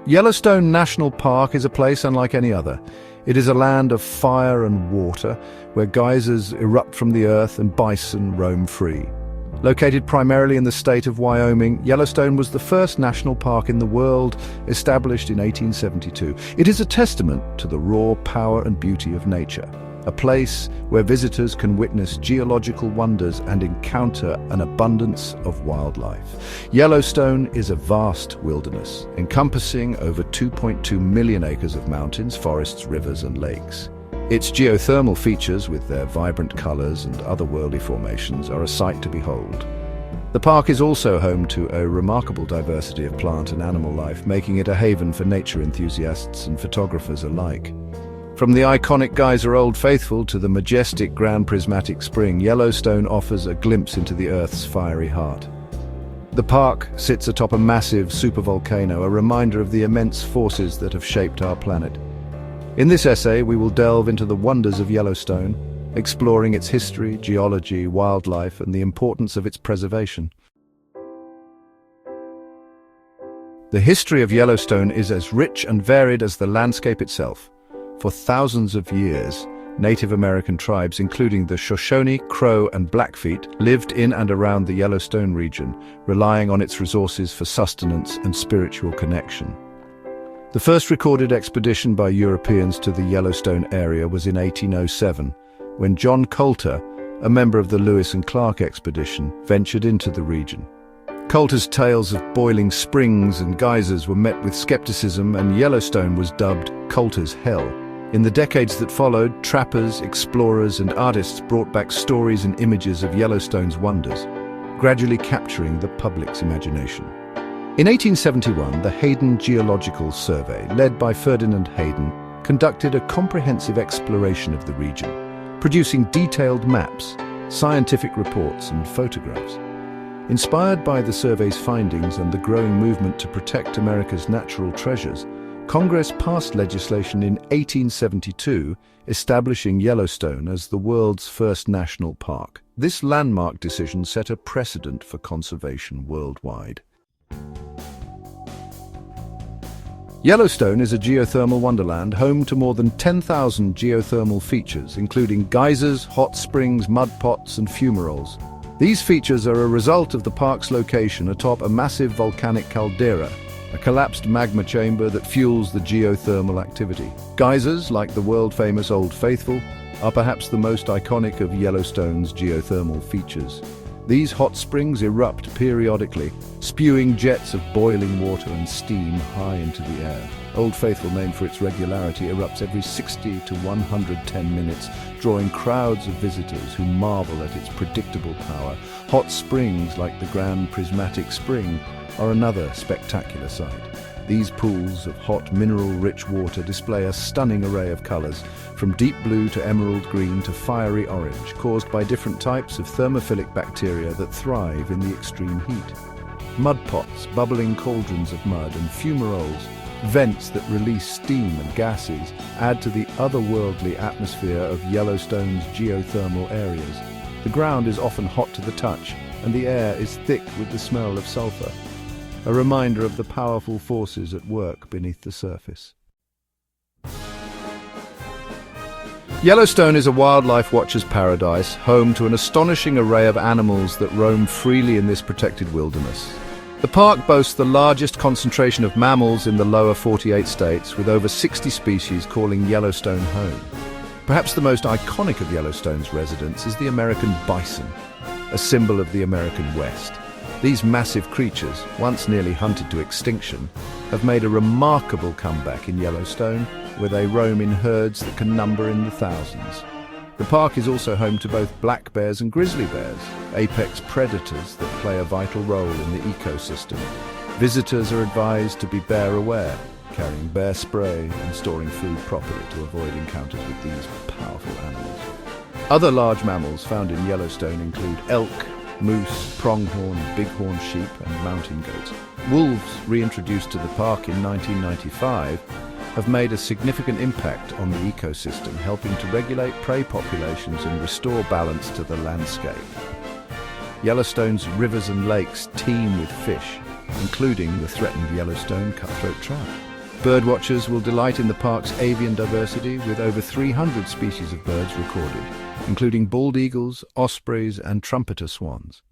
Yellowstone National Park is a place unlike any other. It is a land of fire and water, where geysers erupt from the earth and bison roam free. Located primarily in the state of Wyoming, Yellowstone was the first national park in the world, established in 1872. It is a testament to the raw power and beauty of nature, a place where visitors can witness geological wonders and encounter an abundance of wildlife. Yellowstone is a vast wilderness, encompassing over 2.2 million acres of mountains, forests, rivers, and lakes. Its geothermal features, with their vibrant colors and otherworldly formations, are a sight to behold. The park is also home to a remarkable diversity of plant and animal life, making it a haven for nature enthusiasts and photographers alike. From the iconic geyser Old Faithful to the majestic Grand Prismatic Spring, Yellowstone offers a glimpse into the Earth's fiery heart. The park sits atop a massive supervolcano, a reminder of the immense forces that have shaped our planet. In this essay, we will delve into the wonders of Yellowstone, exploring its history, geology, wildlife, and the importance of its preservation. The history of Yellowstone is as rich and varied as the landscape itself. For thousands of years, Native American tribes, including the Shoshone, Crow, and Blackfeet, lived in and around the Yellowstone region, relying on its resources for sustenance and spiritual connection. The first recorded expedition by Europeans to the Yellowstone area was in 1807, when John Coulter, a member of the Lewis and Clark expedition, ventured into the region. Coulter's tales of boiling springs and geysers were met with skepticism, and Yellowstone was dubbed Coulter's Hell. In the decades that followed, trappers, explorers, and artists brought back stories and images of Yellowstone's wonders, gradually capturing the public's imagination. In 1871, the Hayden Geological Survey, led by Ferdinand Hayden, conducted a comprehensive exploration of the region, producing detailed maps, scientific reports, and photographs. Inspired by the survey's findings and the growing movement to protect America's natural treasures, Congress passed legislation in 1872 establishing Yellowstone as the world's first national park. This landmark decision set a precedent for conservation worldwide. Yellowstone is a geothermal wonderland, home to more than 10,000 geothermal features, including geysers, hot springs, mud pots, and fumaroles. These features are a result of the park's location atop a massive volcanic caldera, a collapsed magma chamber that fuels the geothermal activity. Geysers, like the world-famous Old Faithful, are perhaps the most iconic of Yellowstone's geothermal features. These hot springs erupt periodically, spewing jets of boiling water and steam high into the air. Old Faithful, named for its regularity, erupts every 60 to 110 minutes, drawing crowds of visitors who marvel at its predictable power. Hot springs, like the Grand Prismatic Spring, are another spectacular sight. These pools of hot, mineral-rich water display a stunning array of colors, from deep blue to emerald green to fiery orange, caused by different types of thermophilic bacteria that thrive in the extreme heat. Mud pots, bubbling cauldrons of mud, and fumaroles, vents that release steam and gases, add to the otherworldly atmosphere of Yellowstone's geothermal areas. The ground is often hot to the touch, and the air is thick with the smell of sulfur, a reminder of the powerful forces at work beneath the surface. Yellowstone is a wildlife watcher's paradise, home to an astonishing array of animals that roam freely in this protected wilderness. The park boasts the largest concentration of mammals in the lower 48 states, with over 60 species calling Yellowstone home. Perhaps the most iconic of Yellowstone's residents is the American bison, a symbol of the American West. These massive creatures, once nearly hunted to extinction, have made a remarkable comeback in Yellowstone, where they roam in herds that can number in the thousands. The park is also home to both black bears and grizzly bears, apex predators that play a vital role in the ecosystem. Visitors are advised to be bear aware, carrying bear spray and storing food properly to avoid encounters with these powerful animals. Other large mammals found in Yellowstone include elk, moose, pronghorn, bighorn sheep, and mountain goats. Wolves, reintroduced to the park in 1995, have made a significant impact on the ecosystem, helping to regulate prey populations and restore balance to the landscape. Yellowstone's rivers and lakes teem with fish, including the threatened Yellowstone cutthroat trout. Birdwatchers will delight in the park's avian diversity with over 300 species of birds recorded, including bald eagles, ospreys, and trumpeter swans.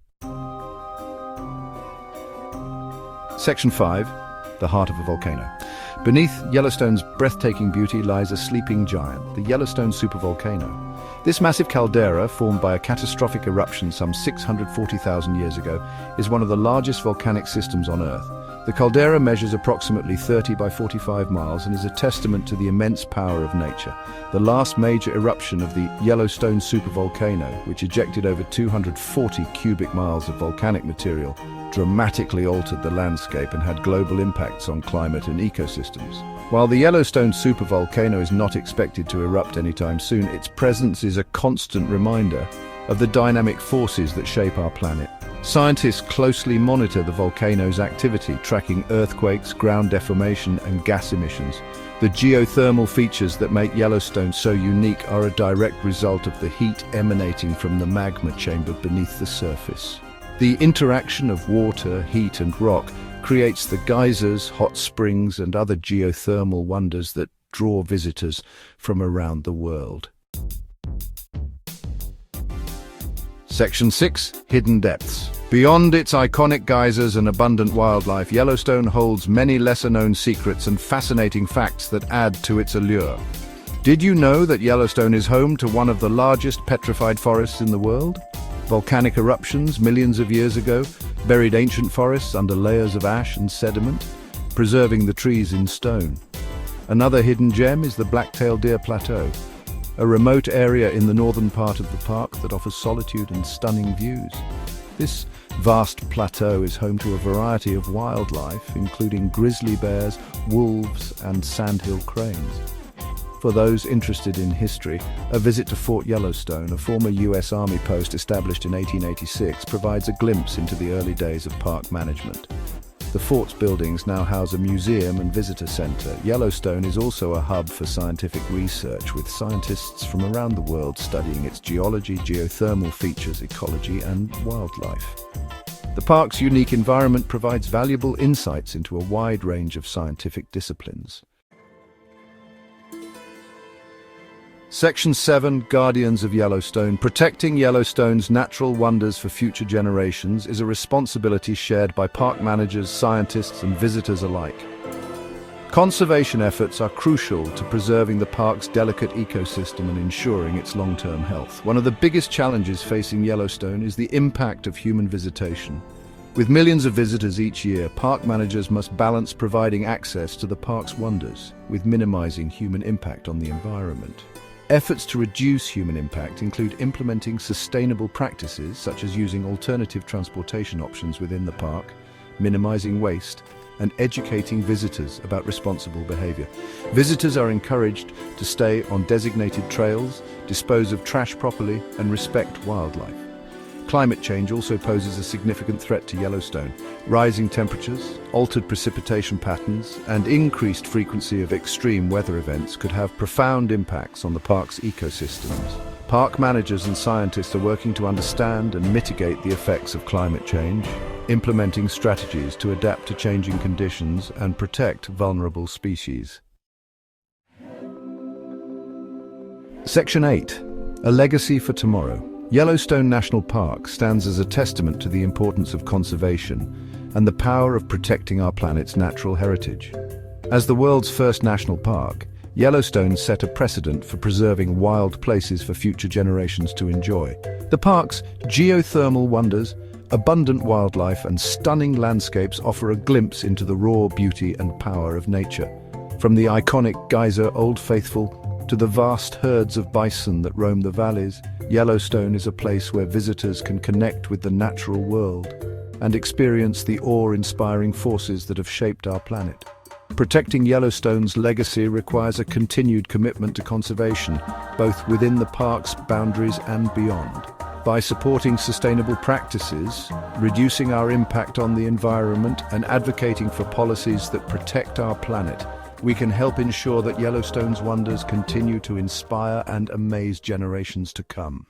Section 5. The heart of a volcano. Beneath Yellowstone's breathtaking beauty lies a sleeping giant, the Yellowstone supervolcano. This massive caldera, formed by a catastrophic eruption some 640,000 years ago, is one of the largest volcanic systems on Earth. The caldera measures approximately 30 by 45 miles and is a testament to the immense power of nature. The last major eruption of the Yellowstone supervolcano, which ejected over 240 cubic miles of volcanic material, dramatically altered the landscape and had global impacts on climate and ecosystems. While the Yellowstone supervolcano is not expected to erupt anytime soon, its presence is a constant reminder of the dynamic forces that shape our planet. Scientists closely monitor the volcano's activity, tracking earthquakes, ground deformation, and gas emissions. The geothermal features that make Yellowstone so unique are a direct result of the heat emanating from the magma chamber beneath the surface. The interaction of water, heat, and rock creates the geysers, hot springs, and other geothermal wonders that draw visitors from around the world. Section 6. Hidden Depths. Beyond its iconic geysers and abundant wildlife, Yellowstone holds many lesser-known secrets and fascinating facts that add to its allure. Did you know that Yellowstone is home to one of the largest petrified forests in the world? Volcanic eruptions millions of years ago buried ancient forests under layers of ash and sediment, preserving the trees in stone. Another hidden gem is the Black-tailed Deer Plateau, a remote area in the northern part of the park that offers solitude and stunning views. This vast plateau is home to a variety of wildlife, including grizzly bears, wolves, and sandhill cranes. For those interested in history, a visit to Fort Yellowstone, a former U.S. Army post established in 1886, provides a glimpse into the early days of park management. The fort's buildings now house a museum and visitor center. Yellowstone is also a hub for scientific research, with scientists from around the world studying its geology, geothermal features, ecology, and wildlife. The park's unique environment provides valuable insights into a wide range of scientific disciplines. Section 7. Guardians of Yellowstone. Protecting Yellowstone's natural wonders for future generations is a responsibility shared by park managers, scientists, and visitors alike. Conservation efforts are crucial to preserving the park's delicate ecosystem and ensuring its long-term health. One of the biggest challenges facing Yellowstone is the impact of human visitation. With millions of visitors each year, park managers must balance providing access to the park's wonders with minimizing human impact on the environment. Efforts to reduce human impact include implementing sustainable practices such as using alternative transportation options within the park, minimizing waste, and educating visitors about responsible behavior. Visitors are encouraged to stay on designated trails, dispose of trash properly, and respect wildlife. Climate change also poses a significant threat to Yellowstone. Rising temperatures, altered precipitation patterns, and increased frequency of extreme weather events could have profound impacts on the park's ecosystems. Park managers and scientists are working to understand and mitigate the effects of climate change, implementing strategies to adapt to changing conditions and protect vulnerable species. Section 8. A legacy for tomorrow. Yellowstone National Park stands as a testament to the importance of conservation and the power of protecting our planet's natural heritage. As the world's first national park, Yellowstone set a precedent for preserving wild places for future generations to enjoy. The park's geothermal wonders, abundant wildlife, and stunning landscapes offer a glimpse into the raw beauty and power of nature. From the iconic geyser Old Faithful to the vast herds of bison that roam the valleys, Yellowstone is a place where visitors can connect with the natural world and experience the awe-inspiring forces that have shaped our planet. Protecting Yellowstone's legacy requires a continued commitment to conservation, both within the park's boundaries and beyond. By supporting sustainable practices, reducing our impact on the environment, and advocating for policies that protect our planet, we can help ensure that Yellowstone's wonders continue to inspire and amaze generations to come.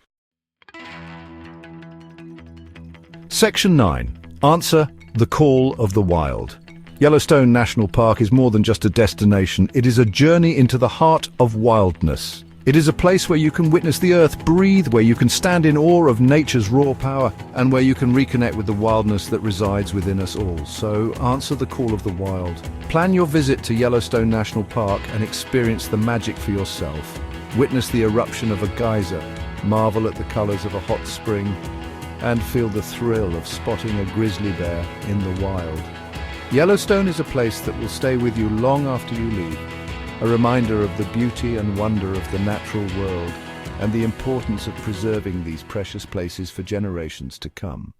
Section 9. Answer the Call of the Wild. Yellowstone National Park is more than just a destination. It is a journey into the heart of wildness. It is a place where you can witness the earth breathe, where you can stand in awe of nature's raw power, and where you can reconnect with the wildness that resides within us all. So answer the call of the wild. Plan your visit to Yellowstone National Park and experience the magic for yourself. Witness the eruption of a geyser, marvel at the colors of a hot spring, and feel the thrill of spotting a grizzly bear in the wild. Yellowstone is a place that will stay with you long after you leave, a reminder of the beauty and wonder of the natural world and the importance of preserving these precious places for generations to come.